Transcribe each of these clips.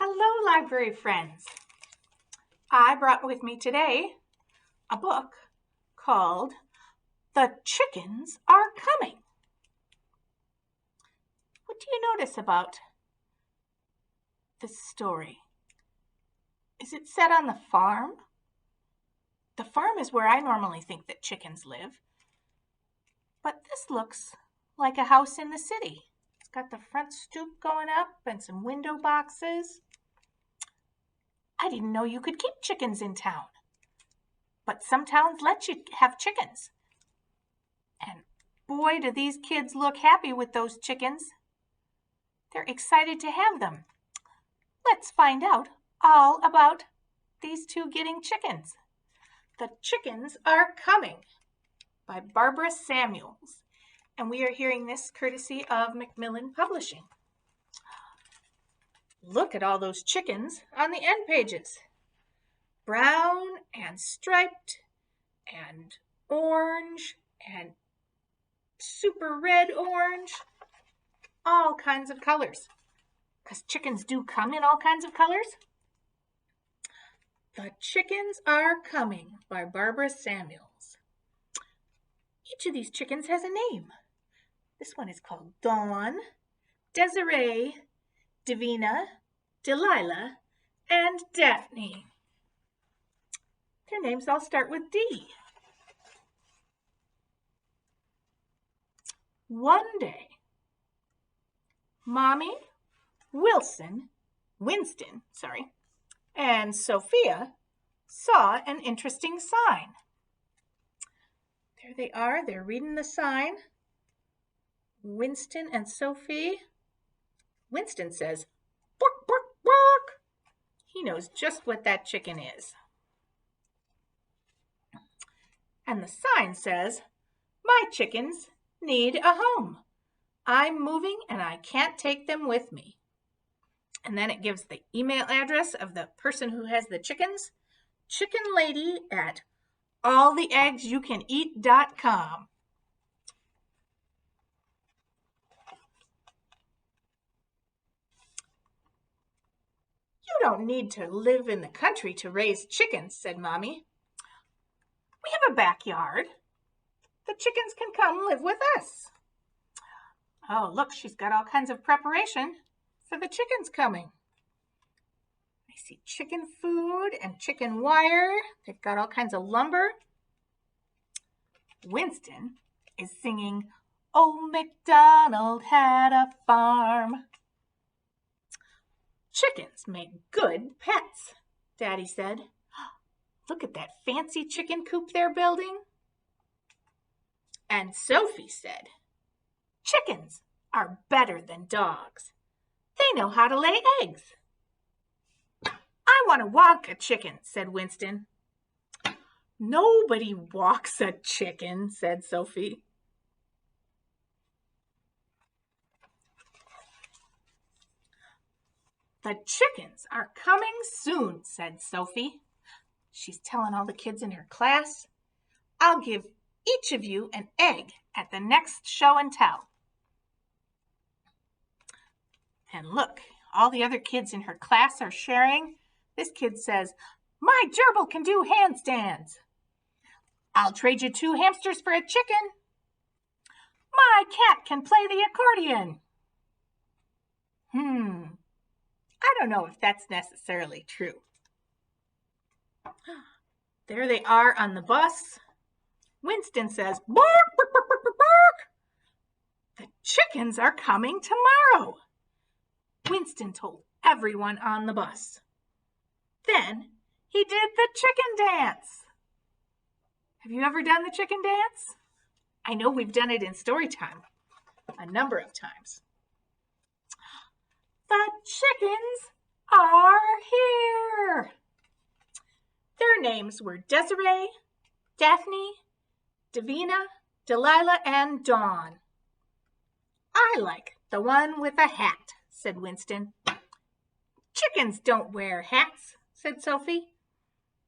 Hello, library friends. I brought with me today a book called The Chickens Are Coming. What do you notice about this story? Is it set on the farm? The farm is where I normally think that chickens live. But this looks like a house in the city. It's got the front stoop going up and some window boxes. I didn't know you could keep chickens in town. But some towns let you have chickens. And boy, do these kids look happy with those chickens. They're excited to have them. Let's find out all about these two getting chickens. The Chickens Are Coming by Barbara Samuels. And we are hearing this courtesy of Macmillan Publishing. Look at all those chickens on the end pages. Brown and striped and orange and super red orange. All kinds of colors. Because chickens do come in all kinds of colors. The Chickens Are Coming by Barbara Samuels. Each of these chickens has a name. This one is called Dawn, Desiree, Davina, Delilah, and Daphne. Their names all start with D. One day, Mommy, Winston, and Sophia saw an interesting sign. There they are, they're reading the sign. Winston and Sophie. Winston says, "Bark, bark, bark." He knows just what that chicken is. And the sign says, "My chickens need a home. I'm moving and I can't take them with me." And then it gives the email address of the person who has the chickens, chickenlady@alltheeggsyoucaneat.com. "You don't need to live in the country to raise chickens," said Mommy. "We have a backyard. The chickens can come live with us." Oh, look, she's got all kinds of preparation for the chickens coming. I see chicken food and chicken wire. They've got all kinds of lumber. Winston is singing, "Old MacDonald had a farm." "Chickens make good pets," Daddy said. "Look at that fancy chicken coop they're building." And Sophie said, "Chickens are better than dogs. They know how to lay eggs." "I want to walk a chicken," said Winston. "Nobody walks a chicken," said Sophie. "The chickens are coming soon," said Sophie. She's telling all the kids in her class, "I'll give each of you an egg at the next show and tell." And look, all the other kids in her class are sharing. This kid says, "My gerbil can do handstands." "I'll trade you 2 hamsters for a chicken." "My cat can play the accordion." I don't know if that's necessarily true. There they are on the bus. Winston says, "Bark, bark, bark, bark, bark, bark. The chickens are coming tomorrow." Winston told everyone on the bus. Then he did the chicken dance. Have you ever done the chicken dance? I know we've done it in story time a number of times. The chickens are here. Their names were Desiree, Daphne, Davina, Delilah, and Dawn. "I like the one with a hat," said Winston. "Chickens don't wear hats," said Sophie.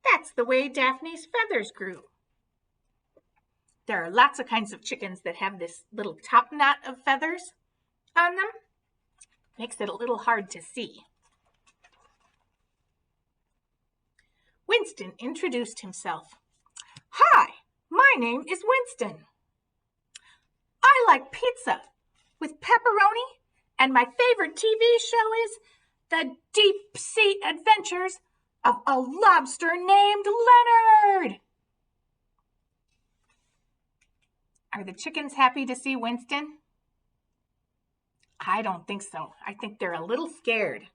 "That's the way Daphne's feathers grew." There are lots of kinds of chickens that have this little top knot of feathers on them. Makes it a little hard to see. Winston introduced himself. "Hi, my name is Winston. I like pizza with pepperoni, and my favorite TV show is The Deep Sea Adventures of a Lobster Named Leonard." Are the chickens happy to see Winston? I don't think so. I think they're a little scared.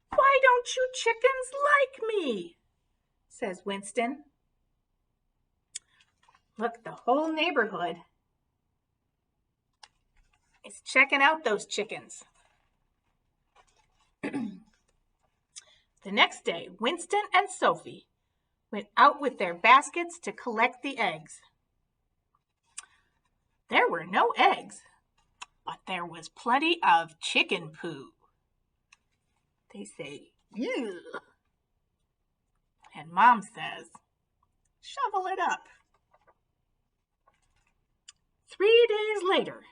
"Why don't you chickens like me?" says Winston. Look, the whole neighborhood is checking out those chickens. The next day, Winston and Sophie went out with their baskets to collect the eggs. There were no eggs, but there was plenty of chicken poo. They say, "Ew." And Mom says, "Shovel it up." 3 days later,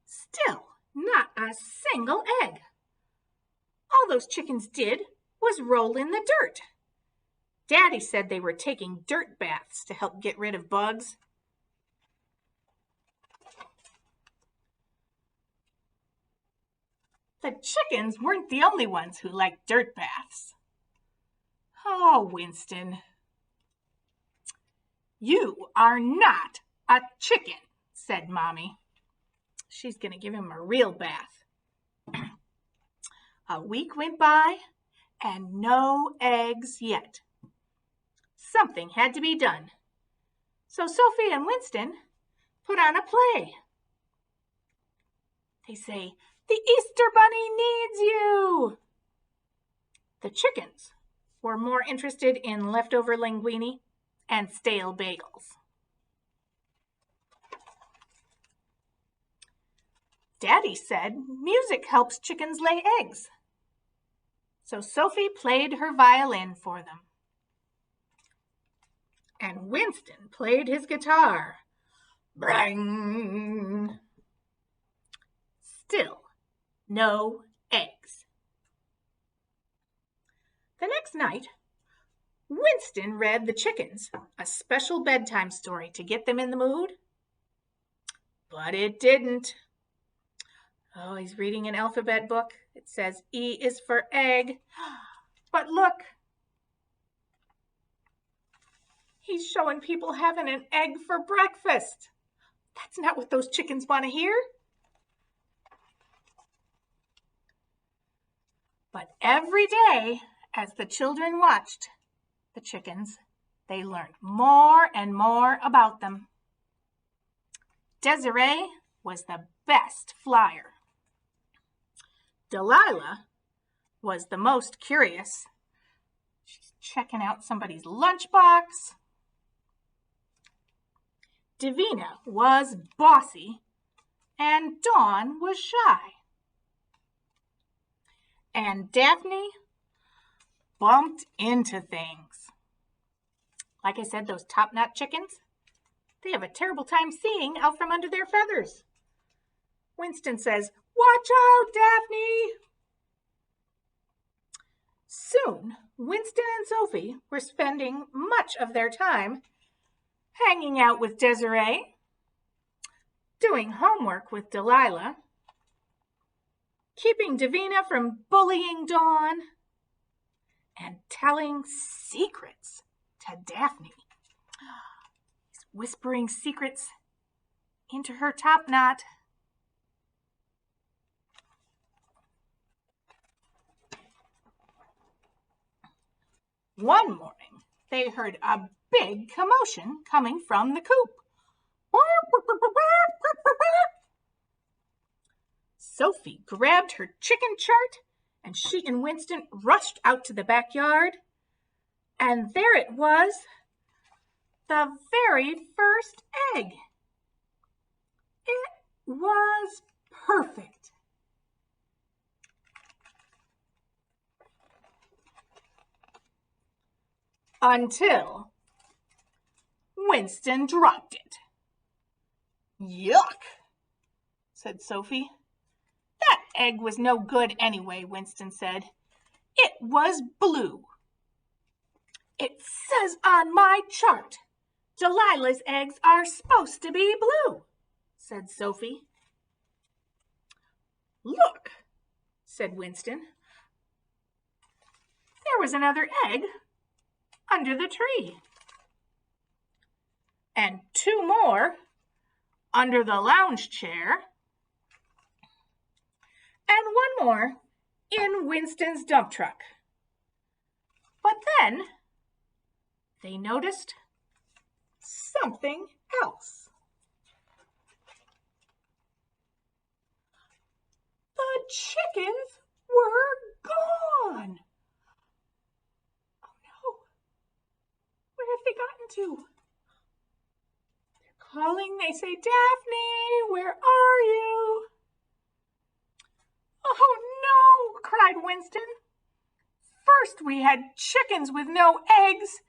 still not a single egg. All those chickens did was roll in the dirt. Daddy said they were taking dirt baths to help get rid of bugs. The chickens weren't the only ones who liked dirt baths. "Oh, Winston, you are not a chicken," said Mommy. She's going to give him a real bath. A week went by and no eggs yet. Something had to be done. So Sophie and Winston put on a play. They say, "The Easter Bunny needs you." The chickens were more interested in leftover linguine and stale bagels. Daddy said music helps chickens lay eggs. So Sophie played her violin for them. And Winston played his guitar. Bang! Still no eggs. The next night, Winston read the chickens a special bedtime story to get them in the mood. But it didn't. Oh, he's reading an alphabet book. It says E is for egg. But look, he's showing people having an egg for breakfast. That's not what those chickens want to hear. But every day, as the children watched the chickens, they learned more and more about them. Desiree was the best flyer. Delilah was the most curious. She's checking out somebody's lunchbox. Davina was bossy, and Dawn was shy. And Daphne bumped into things. Like I said, those top-knot chickens, they have a terrible time seeing out from under their feathers. Winston says, "Watch out, Daphne!" Soon, Winston and Sophie were spending much of their time hanging out with Desiree, doing homework with Delilah, keeping Davina from bullying Dawn, and telling secrets to Daphne. He's whispering secrets into her top knot. One morning, they heard a big commotion coming from the coop. Sophie grabbed her chicken chart, and she and Winston rushed out to the backyard. And there it was, the very first egg. It was perfect. Until Winston dropped it. "Yuck," said Sophie. "That egg was no good anyway," Winston said. "It was blue. It says on my chart, Delilah's eggs are supposed to be blue, said Sophie. Look, said Winston. There was another egg under the tree. And two more under the lounge chair. And one more in Winston's dump truck. But then they noticed something else. The chickens were gone. Oh no, where have they gotten to? They're calling, they say, Daphne, where are you? Oh no, cried Winston. First we had chickens with no eggs,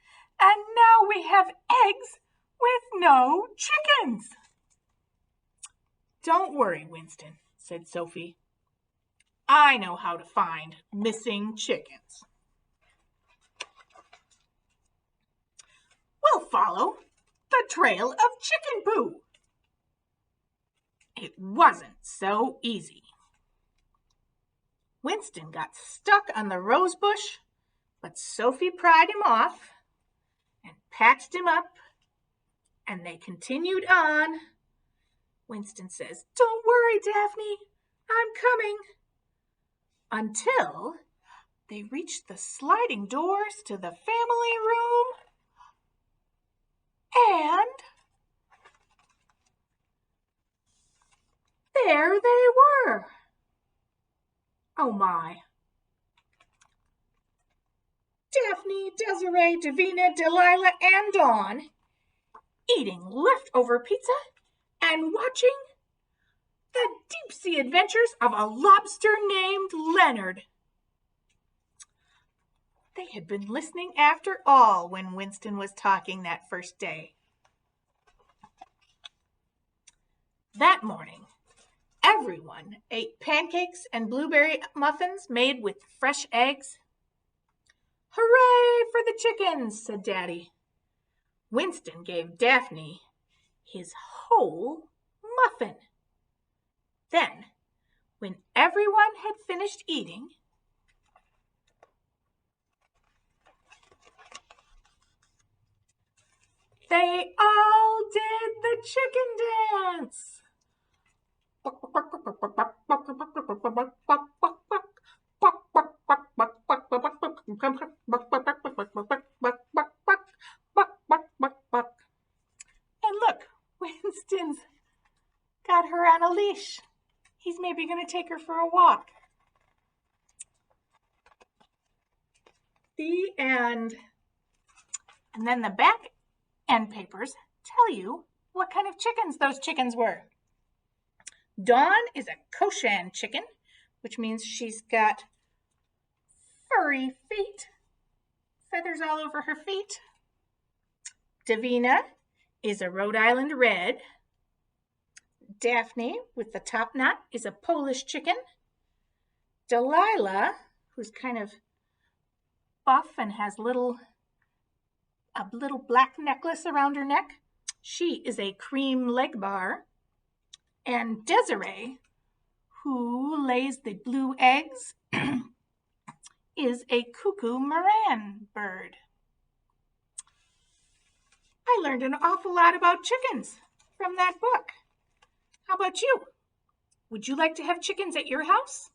and now we have eggs with no chickens. Don't worry, Winston, said Sophie. I know how to find missing chickens. We'll follow the trail of chicken poo. It wasn't so easy. Winston got stuck on the rose bush, but Sophie pried him off and patched him up, and they continued on. Winston says, Don't worry, Daphne, I'm coming. Until they reached the sliding doors to the family room, and there they were. Oh my. Daphne, Desiree, Davina, Delilah, and Dawn eating leftover pizza and watching the deep-sea adventures of a lobster named Leonard. They had been listening after all when Winston was talking that first day. That morning, everyone ate pancakes and blueberry muffins made with fresh eggs. Hooray for the chickens, said Daddy. Winston gave Daphne his whole muffin. Then, when everyone had finished eating, they all did the chicken dance. And look, Winston's got her on a leash. He's maybe going to take her for a walk. The end. And then the back end papers tell you what kind of chickens those chickens were. Dawn is a Cochin chicken, which means she's got furry feet, feathers all over her feet. Davina is a Rhode Island red. Daphne, with the top knot, is a Polish chicken. Delilah, who's kind of buff and has a little black necklace around her neck, she is a cream leg bar. And Desiree, who lays the blue eggs, is a cuckoo Moran bird. I learned an awful lot about chickens from that book. How about you? Would you like to have chickens at your house?